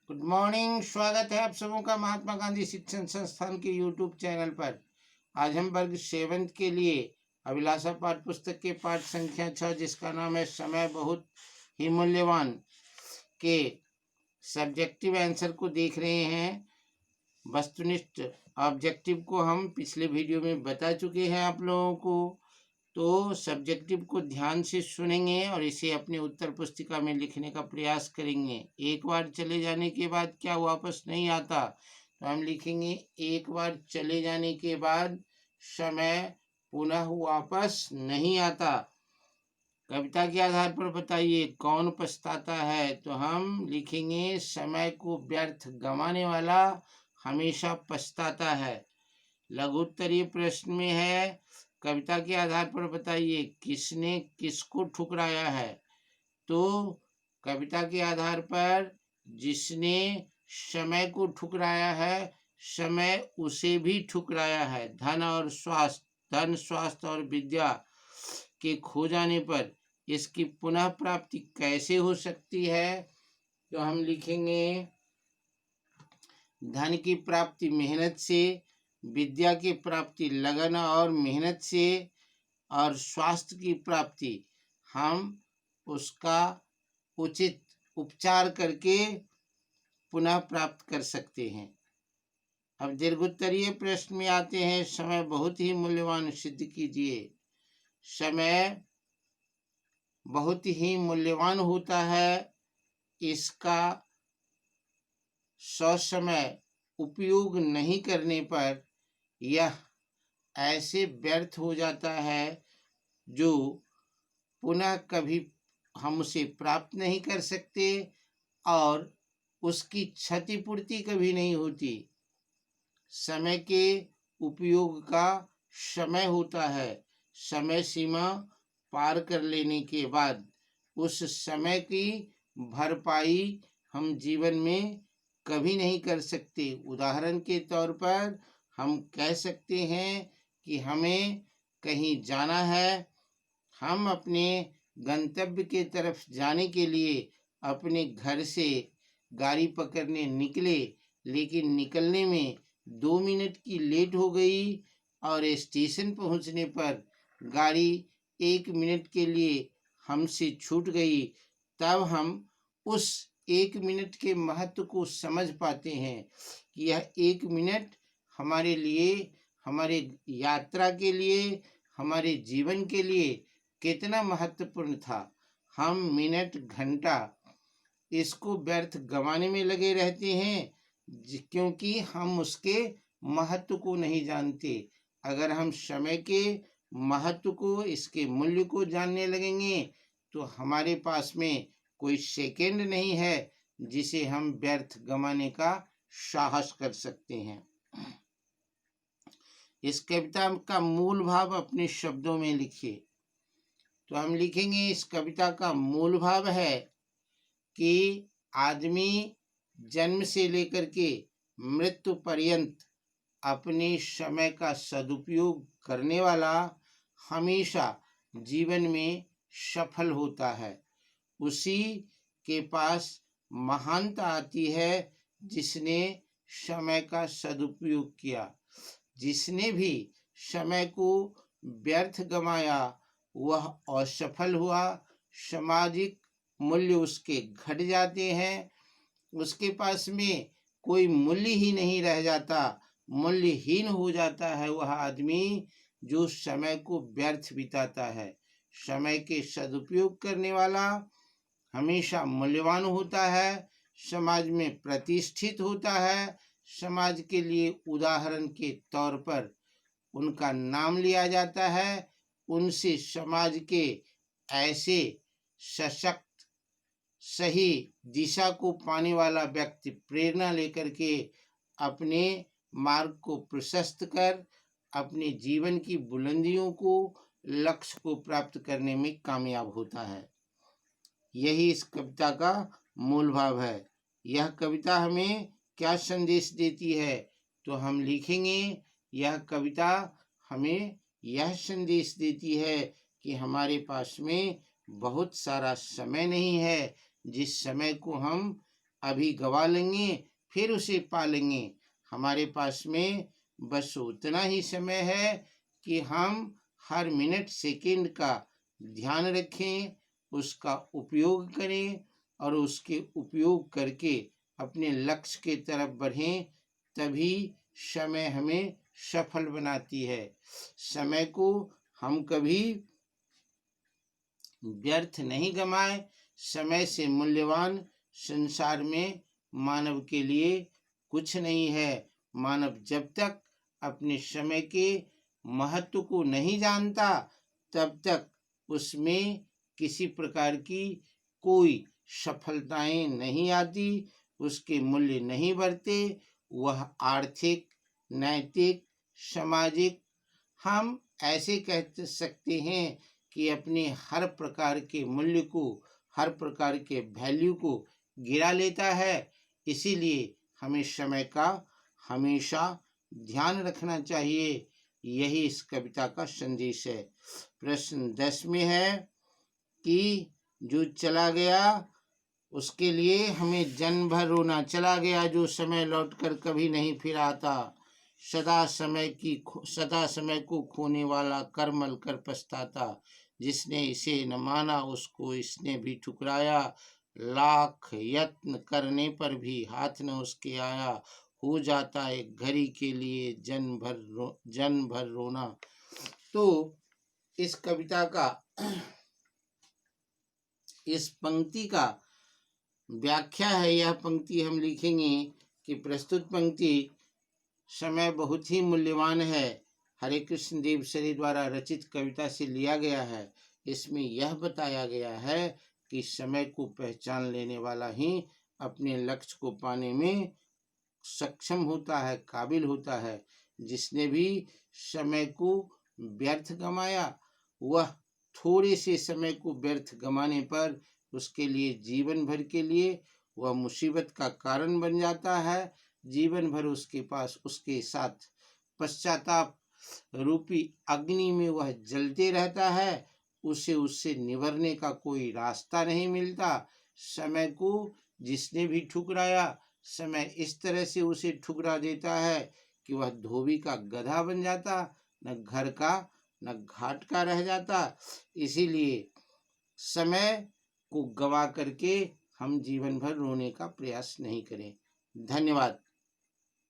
Good morning. स्वागत है आप सबों का महात्मा गांधी शिक्षण संस्थान के यूट्यूब चैनल पर। आज हम वर्ग 7 के लिए अभिलाषा पाठ पुस्तक के पाठ संख्या 6 जिसका नाम है समय बहुत ही मूल्यवान के सब्जेक्टिव आंसर को देख रहे हैं। वस्तुनिष्ठ ऑब्जेक्टिव को हम पिछले वीडियो में बता चुके हैं आप लोगों को, तो सब्जेक्टिव को ध्यान से सुनेंगे और इसे अपने उत्तर पुस्तिका में लिखने का प्रयास करेंगे। एक बार चले जाने के बाद क्या वापस नहीं आता, तो हम लिखेंगे एक बार चले जाने के बाद समय पुनः वापस नहीं आता। कविता के आधार पर बताइए कौन पछताता है, तो हम लिखेंगे समय को व्यर्थ गंवाने वाला हमेशा पछताता है। लघु उत्तरीय प्रश्न में है कविता के आधार पर बताइए किसने किसको ठुकराया है, तो कविता के आधार पर जिसने समय को ठुकराया है समय उसे भी ठुकराया है। धन स्वास्थ्य और विद्या के खो जाने पर इसकी पुनः प्राप्ति कैसे हो सकती है, तो हम लिखेंगे धन की प्राप्ति मेहनत से, विद्या की प्राप्ति लगन और मेहनत से, और स्वास्थ्य की प्राप्ति हम उसका उचित उपचार करके पुनः प्राप्त कर सकते हैं। अब दीर्घोत्तरीय प्रश्न में आते हैं। समय बहुत ही मूल्यवान सिद्ध कीजिए। समय बहुत ही मूल्यवान होता है, इसका ससमय उपयोग नहीं करने पर यह ऐसे व्यर्थ हो जाता है जो पुनः कभी हम उसे प्राप्त नहीं कर सकते और उसकी क्षतिपूर्ति कभी नहीं होती। समय के उपयोग का समय होता है, समय सीमा पार कर लेने के बाद उस समय की भरपाई हम जीवन में कभी नहीं कर सकते। उदाहरण के तौर पर हम कह सकते हैं कि हमें कहीं जाना है, हम अपने गंतव्य के तरफ जाने के लिए अपने घर से गाड़ी पकड़ने निकले, लेकिन निकलने में 2 मिनट की लेट हो गई और स्टेशन पहुंचने पर गाड़ी 1 मिनट के लिए हमसे छूट गई। तब हम उस 1 मिनट के महत्व को समझ पाते हैं कि यह 1 मिनट हमारे लिए, हमारे यात्रा के लिए, हमारे जीवन के लिए कितना महत्वपूर्ण था। हम मिनट घंटा इसको व्यर्थ गंवाने में लगे रहते हैं क्योंकि हम उसके महत्व को नहीं जानते। अगर हम समय के महत्व को, इसके मूल्य को जानने लगेंगे तो हमारे पास में कोई सेकंड नहीं है जिसे हम व्यर्थ गंवाने का साहस कर सकते हैं। इस कविता का मूल भाव अपने शब्दों में लिखिए। तो हम लिखेंगे इस कविता का मूल भाव है कि आदमी जन्म से लेकर के मृत्यु पर्यंत अपने समय का सदुपयोग करने वाला हमेशा जीवन में सफल होता है। उसी के पास महानता आती है जिसने समय का सदुपयोग किया। जिसने भी समय को व्यर्थ गंवाया वह असफल हुआ, सामाजिक मूल्य उसके घट जाते हैं, उसके पास में कोई मूल्य ही नहीं रह जाता, मूल्यहीन हो जाता है वह आदमी जो समय को व्यर्थ बिताता है। समय के सदुपयोग करने वाला हमेशा मूल्यवान होता है, समाज में प्रतिष्ठित होता है, समाज के लिए उदाहरण के तौर पर उनका नाम लिया जाता है। उनसे समाज के ऐसे सशक्त सही दिशा को पाने वाला व्यक्ति प्रेरणा लेकर के अपने मार्ग को प्रशस्त कर अपने जीवन की बुलंदियों को, लक्ष्य को प्राप्त करने में कामयाब होता है। यही इस कविता का मूल भाव है। यह कविता हमें क्या संदेश देती है, तो हम लिखेंगे यह कविता हमें यह संदेश देती है कि हमारे पास में बहुत सारा समय नहीं है जिस समय को हम अभी गवा लेंगे फिर उसे पा लेंगे। हमारे पास में बस उतना ही समय है कि हम हर मिनट सेकंड का ध्यान रखें, उसका उपयोग करें और उसके उपयोग करके अपने लक्ष्य के तरफ बढ़ें, तभी समय हमें सफल बनाती है। समय को हम कभी व्यर्थ नहीं गमाएं। समय से मूल्यवान संसार में मानव के लिए कुछ नहीं है। मानव जब तक अपने समय के महत्व को नहीं जानता, तब तक उसमें किसी प्रकार की कोई सफलताएं नहीं आती, उसके मूल्य नहीं बढ़ते। वह आर्थिक, नैतिक, सामाजिक, हम ऐसे कह सकते हैं कि अपने हर प्रकार के मूल्य को, हर प्रकार के वैल्यू को गिरा लेता है। इसीलिए हमें समय का हमेशा ध्यान रखना चाहिए। यही इस कविता का संदेश है। प्रश्न 10 में है कि जो चला गया उसके लिए हमें जन्म भर रोना। चला गया जो समय लौटकर कभी नहीं फिर आता, सदा समय को खोने वाला करमल कर पछताता। जिसने इसे न माना उसको इसने भी ठुकराया, लाख यत्न करने पर भी हाथ न उसके आया। हो जाता एक घड़ी के लिए जन्म भर रोना। तो इस कविता का, इस पंक्ति का व्याख्या है। यह पंक्ति हम लिखेंगे कि प्रस्तुत पंक्ति समय बहुत ही मूल्यवान है, हरे कृष्ण देव सरे द्वारा रचित कविता से लिया गया है। इसमें यह बताया गया है कि समय को पहचान लेने वाला ही अपने लक्ष्य को पाने में सक्षम होता है, काबिल होता है। जिसने भी समय को व्यर्थ गमाया, वह थोड़े से समय को व्यर्थ गमाने पर उसके लिए जीवन भर के लिए वह मुसीबत का कारण बन जाता है। जीवन भर उसके पास, उसके साथ पश्चाताप रूपी अग्नि में वह जलते रहता है। उसे उससे निवरने का कोई रास्ता नहीं मिलता। समय को जिसने भी ठुकराया, समय इस तरह से उसे ठुकरा देता है कि वह धोबी का गधा बन जाता, न घर का न घाट का रह जाता। इसीलिए समय को गवा करके हम जीवन भर रोने का प्रयास नहीं करें। धन्यवाद।